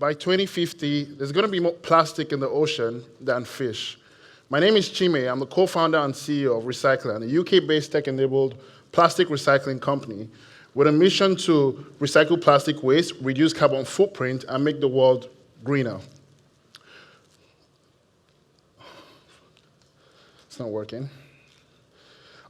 by 2050, there's going to be more plastic in the ocean than fish. My name is Chime. I'm the co-founder and CEO of Recyclan, a UK-based tech-enabled plastic recycling company with a mission to recycle plastic waste, reduce carbon footprint, and make the world greener. It's not working.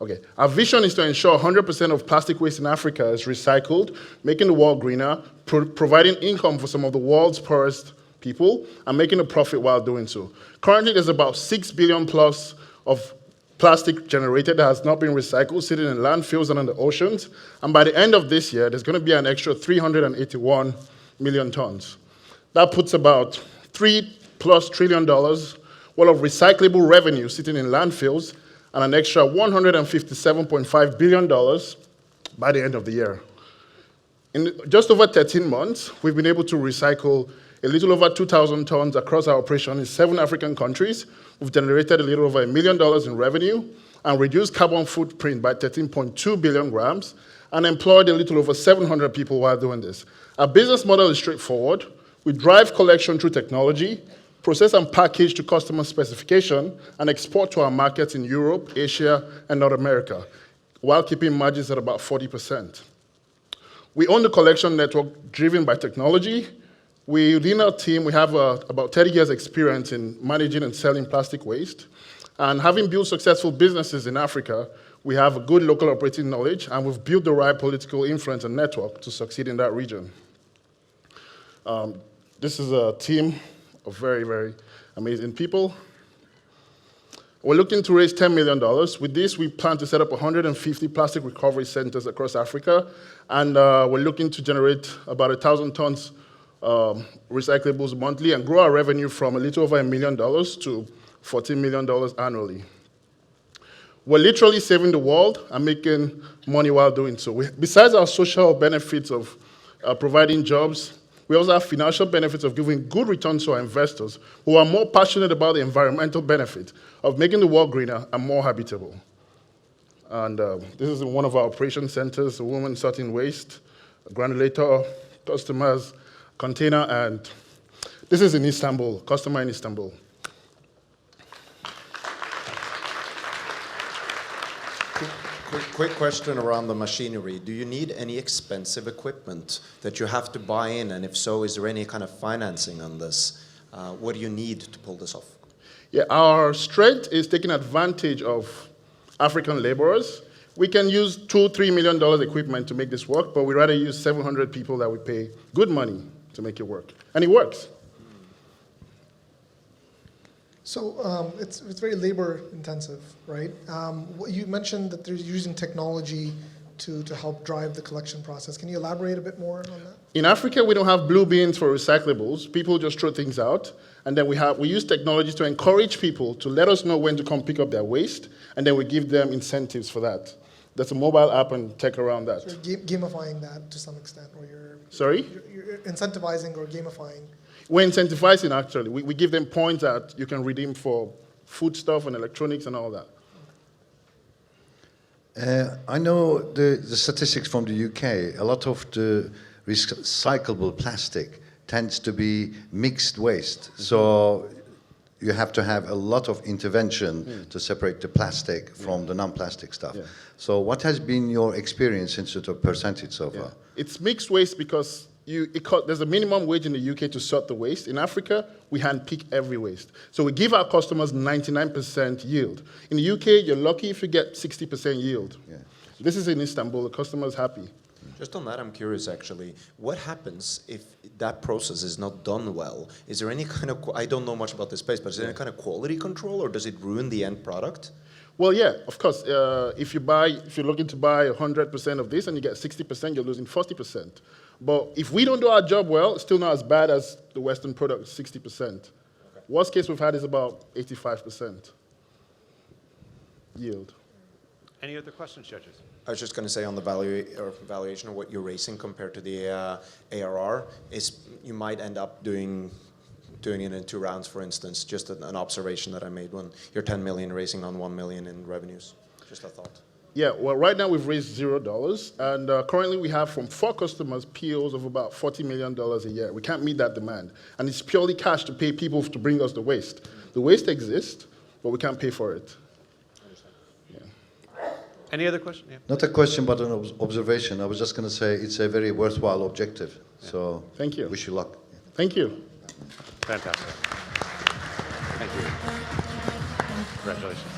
Okay, our vision is to ensure 100% of plastic waste in Africa is recycled, making the world greener, providing income for some of the world's poorest people, and making a profit while doing so. Currently, there's about 6 billion plus of plastic generated that has not been recycled, sitting in landfills and in the oceans. And by the end of this year, there's going to be an extra 381 million tons. That puts about $3+ trillion worth of recyclable revenue sitting in landfills, and an extra $157.5 billion by the end of the year. In just over 13 months, we've been able to recycle a little over 2,000 tons across our operation in 7 African countries. We've generated a little over $1 million in revenue and reduced carbon footprint by 13.2 billion grams and employed a little over 700 people while doing this. Our business model is straightforward. We drive collection through technology, process and package to customer specification, and export to our markets in Europe, Asia, and North America, while keeping margins at about 40%. We own the collection network driven by technology. Within our team, we have about 30 years experience in managing and selling plastic waste. And having built successful businesses in Africa, we have a good local operating knowledge, and we've built the right political influence and network to succeed in that region. This is a team of very, very amazing people. We're looking to raise $10 million. With this, we plan to set up 150 plastic recovery centers across Africa, and we're looking to generate about 1,000 tons recyclables monthly and grow our revenue from a little over $1 million to $14 million annually. We're literally saving the world and making money while doing so. Besides our social benefits of providing jobs, we also have financial benefits of giving good returns to our investors who are more passionate about the environmental benefit of making the world greener and more habitable. And this is in one of our operation centers, a woman sorting waste, a granulator, customers, container, and this is in Istanbul, customer in Istanbul. Quick question around the machinery. Do you need any expensive equipment that you have to buy in? And if so, is there any kind of financing on this? What do you need to pull this off? Yeah, our strength is taking advantage of African laborers. We can use $2-3 million equipment to make this work, but we'd rather use 700 people that we pay good money to make it work. And it works. So it's very labor intensive, right? You mentioned that they're using technology to help drive the collection process. Can you elaborate a bit more on that? In Africa, we don't have blue bins for recyclables. People just throw things out. And then we use technology to encourage people to let us know when to come pick up their waste, and then we give them incentives for that. There's a mobile app and tech around that. So you're gamifying that to some extent, or you're incentivizing or gamifying. We're incentivizing, actually. We give them points that you can redeem for food stuff and electronics and all that. I know the statistics from the UK. A lot of the recyclable plastic tends to be mixed waste. So you have to have a lot of intervention to separate the plastic from the non-plastic stuff. Yeah. So what has been your experience in sort of percentage so far? It's mixed waste because there's a minimum wage in the UK to sort the waste. In Africa, we handpick every waste. So we give our customers 99% yield. In the UK, you're lucky if you get 60% yield. Yeah. This is in Istanbul. The customer's happy. Just on that, I'm curious, actually. What happens if that process is not done well? Is there any kind of, I don't know much about this space, but is there any kind of quality control, or does it ruin the end product? Well, yeah, of course. If you're looking to buy 100% of this and you get 60%, you're losing 40%. But if we don't do our job well, it's still not as bad as the Western product, 60%. Okay. Worst case we've had is about 85% yield. Any other questions, judges? I was just going to say on the valuation of what you're raising compared to the ARR, is you might end up doing it in 2 rounds, for instance. Just an observation that I made when you're 10 million raising on 1 million in revenues. Just a thought. Yeah, well, right now we've raised $0, and currently we have from 4 customers POs of about $40 million a year. We can't meet that demand, and it's purely cash to pay people to bring us the waste. The waste exists, but we can't pay for it. Any other question? Yeah. Not a question, but an observation. I was just going to say it's a very worthwhile objective. So Thank you. wish you luck. Thank you. Fantastic. Thank you. Congratulations.